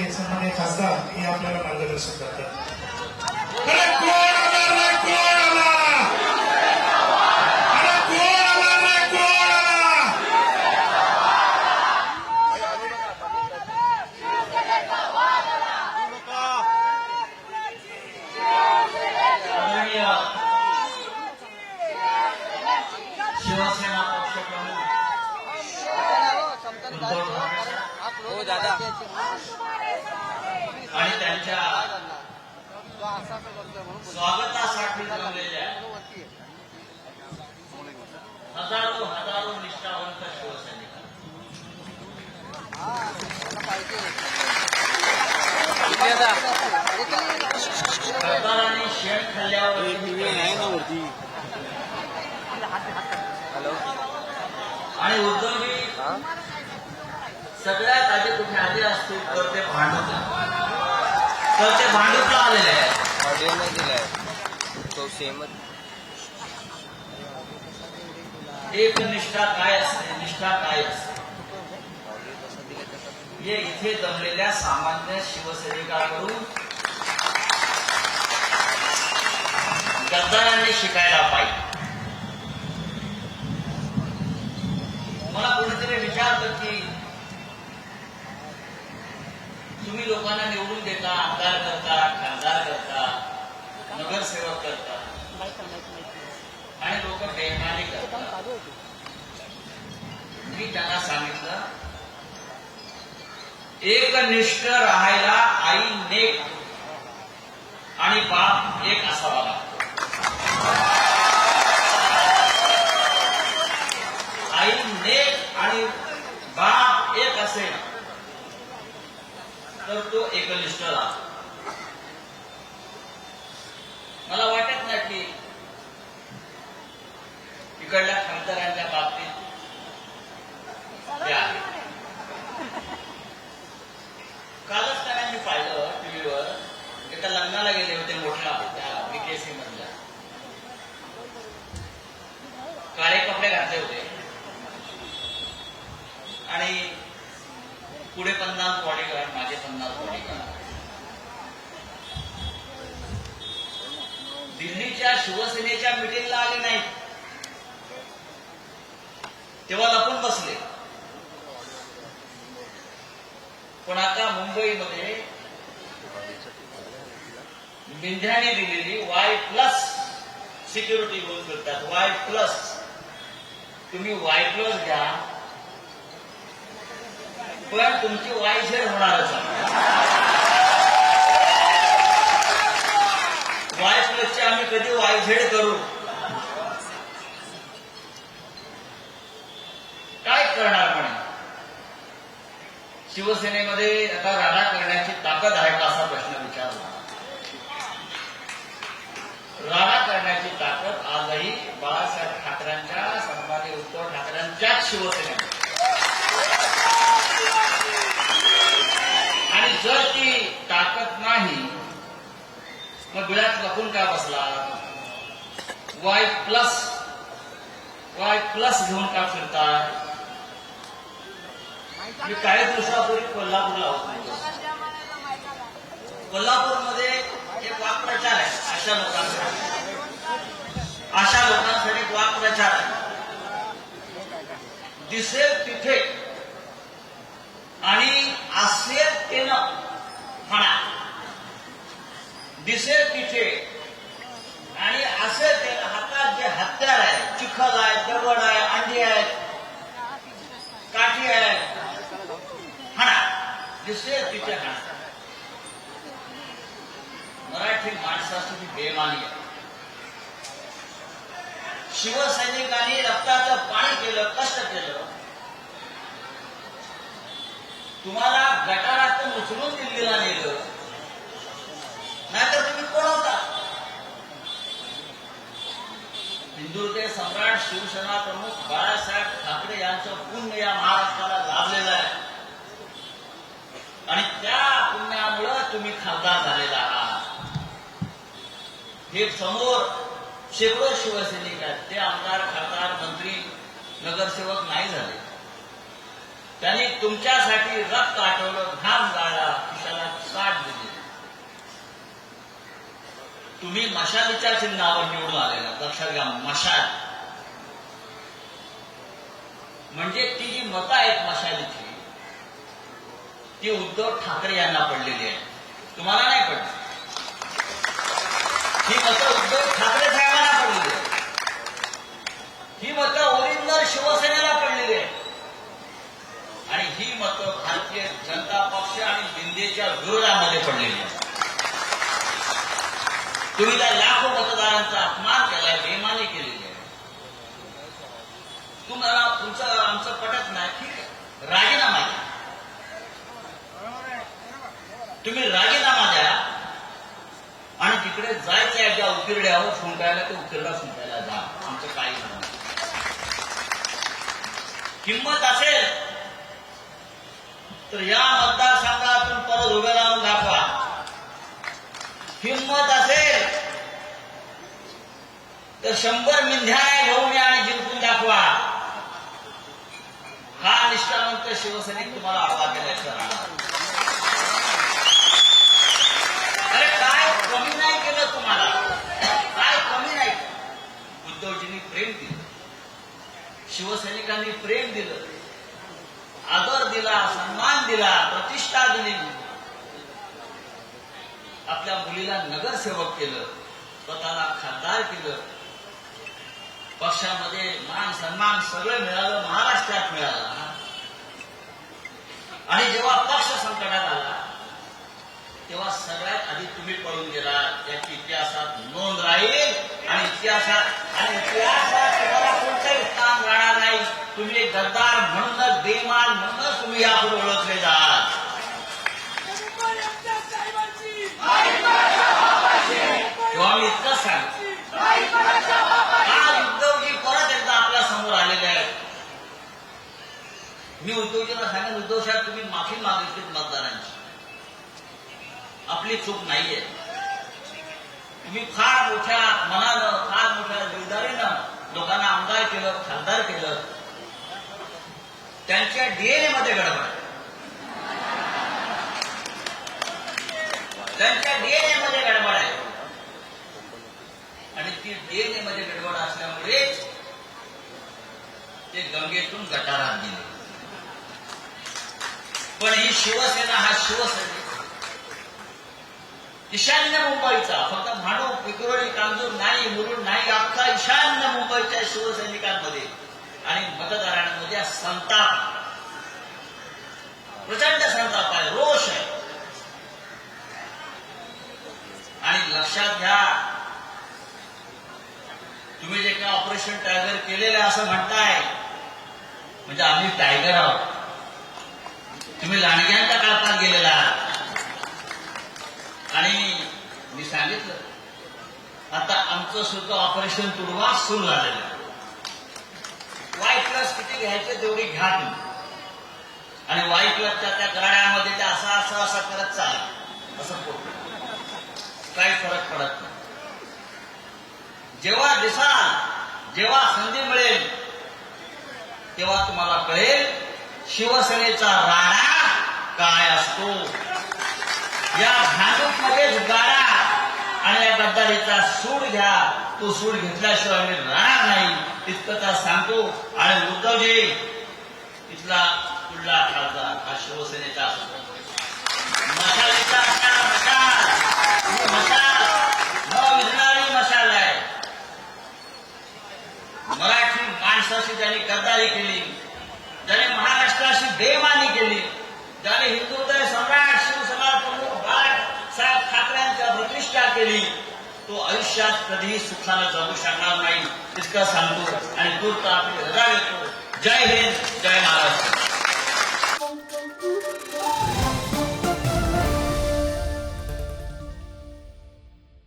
आपले सन्माननीय खासदार हे आपल्याला मार्गदर्शन करतात. अरे कोण आला रे, कोण आला? अरे कोण आला रे, कोण आला? शिवसेना पक्षप्रमुख उद्धव ठाकरे हो दादा आणि त्यांच्या स्वागतासाठी जमलेल्या हजारो निष्ठावंत शिवसैनिक सरदारांनी शेण खाल्ल्यावर आहे ना वरती. हॅलो आणि उद्धवजी सगळ्यात आधी कुठे आले असतील तर ते भांडूपला आलेले आहेत. ऑडिओ नाही दिलाय तो सेमच. एक निष्ठा काय असते, निष्ठा काय असते ऑडिओ कसं दिलाय तसं हे इथे जमलेल्या सामान्य शिवसैनिकांकडून गद्दारांनी शिकायला पाहिजे. मला कोणीतरी विचारतं की तुम्ही लोकांना निवडून देता, आमदार करता, खासदार करता, नगरसेवक करता आणि लोक बेईमानी करतात. मी त्यांना सांगितलं एकनिष्ठ राहायला आई नेक आणि बाप एक असावा लागतो. आई नेक आणि बाप एक असेल तर तो एकनिष्ठ राहतो. मला वाटत नाही की इकडल्या खासदारांच्या बाबतीत ते आहे. कालच त्यांना मी पाहिलं टीव्हीवर, एका लग्नाला गेले होते मोठ्या त्या बीकेसी मधल्या, काळे कपडे घातले होते आणि पुढे 50 बॉडीगार्ड, मागे 50 बॉडीगार्ड. दिल्लीच्या शिवसेनेच्या मिटिंगला आले नाहीत तेव्हा लपून बसले, पण आता मुंबईमध्ये मिंध्याने दिलेली Y+ सिक्युरिटी घेऊन फिरतात. Y+, तुम्ही Y+ घ्या पण तुमची YZ होणारच आहे. Y+ आम्ही कधी YZ करू? काय करणार म्हणे? शिवसेनेमध्ये आता राडा करण्याची ताकद आहे का असा प्रश्न विचारला. राडा करण्याची ताकद आजही बाळासाहेब ठाकरेंच्या, सन्माननीय उद्धव ठाकरेंच्याच शिवसेनेत. आणि जर ती ताकद नाही मग बिळात लपून का बसला? Y+ घेऊन का फिरतात? मी काही दिवसापूर्वी कोल्हापूरला होतो. कोल्हापूरमध्ये एक वाक्प्रचार आहे अशा लोकांसाठी एक वाक्प्रचार आहे. दिसेल तिथे आणि आसेलतेनं म्हणा. दिसेल तिथे आणि आसेलतेनं हातात जे हत्यार आहे, चिखल आहे, दगड आहे, अंडी आहेत, काठी आहे, म्हणा. दिसेल तिथे म्हणा. मराठी माणसाची बेमानी आहे. शिवसैनिकांनी रक्ताचं पाणी केलं, कष्ट केलं. तुम्हाला गटारातून उचलून दिल्लीला नेलं, नाहीतर तुम्ही कोण होता? हिंदुत्व सम्राट शिवसेना प्रमुख बाळासाहेब ठाकरे यांचं पुण्य या महाराष्ट्राला लाभलेलं आहे आणि त्या पुण्यामुळं तुम्ही खासदार झालेला आहात. हे समोर शेकडो शिवसैनिक आहेत, ते आमदार, खासदार, मंत्री, नगरसेवक नाही झाले. त्यांनी तुमच्यासाठी रक्त आटवलं, घाम गाळला, खिशाला तुम्ही मशालीच्या चिन्हावर निवडून आलेला, लक्षात घ्या. मशाल म्हणजे ती जी मतं आहेत मशालीची, ती उद्धव ठाकरे यांना पडलेली आहे, तुम्हाला नाही पडली. ही मतं उद्धव ठाकरे साहेबांना पडलेली आहे. ही मतं ओरिजिनल शिवसेनेला पडलेली आहे. आणि ही मतं भारतीय जनता पक्ष आणि शिंदेच्या विरोधामध्ये पडलेली आहे. तुम्ही त्या लाखो मतदारांचा अपमान केलाय, बेमानी केलेली आहे. तुम्हाला तुमचं आमचं पटत नाही, ठीक आहे, राजीनामा द्या. तुम्ही राजीनामा द्या आणि तिकडे जायचं आहे ज्या उकिरड्यावर फुंकायला, ते उकिरडा फुंकायला जा. आमचं काही नाही. किंमत असेल तर या मतदारसंघातून परत उभे राहून दाखवा. हिंमत असेल तर 100 मिंध्याने घेऊन या आणि जिंकून दाखवा. हा निष्ठावंत शिवसैनिक तुम्हाला आवाज केल्याचं राहणार. अरे काय कमी नाही केलं तुम्हाला, काय कमी नाही. उद्धवजींनी प्रेम दिलं, शिवसैनिकांनी प्रेम दिलं, आदर दिला, सन्मान दिला, प्रतिष्ठा दिली. आपल्या मुलीला नगरसेवक केलं, स्वतःला खासदार केलं. पक्षामध्ये मान सन्मान सगळं मिळालं, महाराष्ट्रात मिळालं. आणि जेव्हा पक्ष संकटात आला तेव्हा सगळ्यात आधी तुम्ही पळून गेला. याची इतिहासात नोंद राहील आणि इतिहासात तुम्हाला कोणतंही स्थान राहणार नाही. तुम्ही गद्दार म्हणूनच, बेमान म्हणूनच तुम्ही यापुढे ओळखले जाल. तेव्हा मी इतकंच सांगतो, आज उद्धवजी परत एकदा आपल्या समोर आलेले आहेत. मी उद्धवजीला सांगेन, उद्धव साहेब तुम्ही माफी मागितली मतदारांची, आपली चूक नाहीये. तुम्ही फार मोठ्या मनानं, फार मोठ्या दिलदारीनं लोकांना आमदार केलं, खासदार केलं. त्यांच्या डीएनए मध्ये गडबड आहे, त्यांच्या डीएनए मध्ये गडबड आहे. आणि ती डीएनए मध्ये गडबड असल्यामुळेच ते गंगेतून गटारात गेले. पण ही शिवसेना, हा शिवसैनिक ईशान्य मुंबईचा, फक्त भांडूप, विक्रोळी, कांजूर नाही, मुरुड नाही, अख्खा ईशान्य मुंबईच्या शिवसैनिकांमध्ये आणि मतदारांमध्ये संताप, प्रचंड संताप आहे, रोष आहे. आणि लक्षात घ्या, तुम्ही जे काय ऑपरेशन टायगर केलेलं असं म्हणताय, म्हणजे आम्ही टायगर आहोत. तुम्ही लांडग्यांच्या काळात गेलेला आहात. आणि मी सांगितलं, आता आमचं सुद्धा ऑपरेशन तुडवा सुरू झालेलं आहे. वाय प्लस किती घ्यायचं तेवढी घ्या तुम्ही. आणि वाय प्लसच्या त्या गाड्यामध्ये त्या असं करत चाल, असं काही फरक पडत नाही. जेव्हा दिसाल, जेव्हा संधी मिळेल तेव्हा तुम्हाला कळेल शिवसेनेचा राणा काय असतो. या भांडूपमध्येच गाडा आणि या गद्दारीचा सूड घ्या. तो सूड घेतल्याशिवाय मी राहणार नाही, इतकं सांगतो. आणि उद्धवजी, इथला पुढला खासदार हा शिवसेनेचा असतो. मशालीचा मशाल न विझणारी मशाल आहे. मराठी माणसाशी ज्यांनी गद्दारी केली, ज्याने महाराष्ट्राशी बेमानी केली, ज्याने हिंदुत्व सम्राट शिवसेना प्रमुख बाळासाहेब ठाकरेंच्या प्रतिष्ठा केली, तो आयुष्यात कधीही सुखानं जगू शकणार नाही, इतकं सांगतो. आणि दूर आपली रजा घेतो. जय हिंद, जय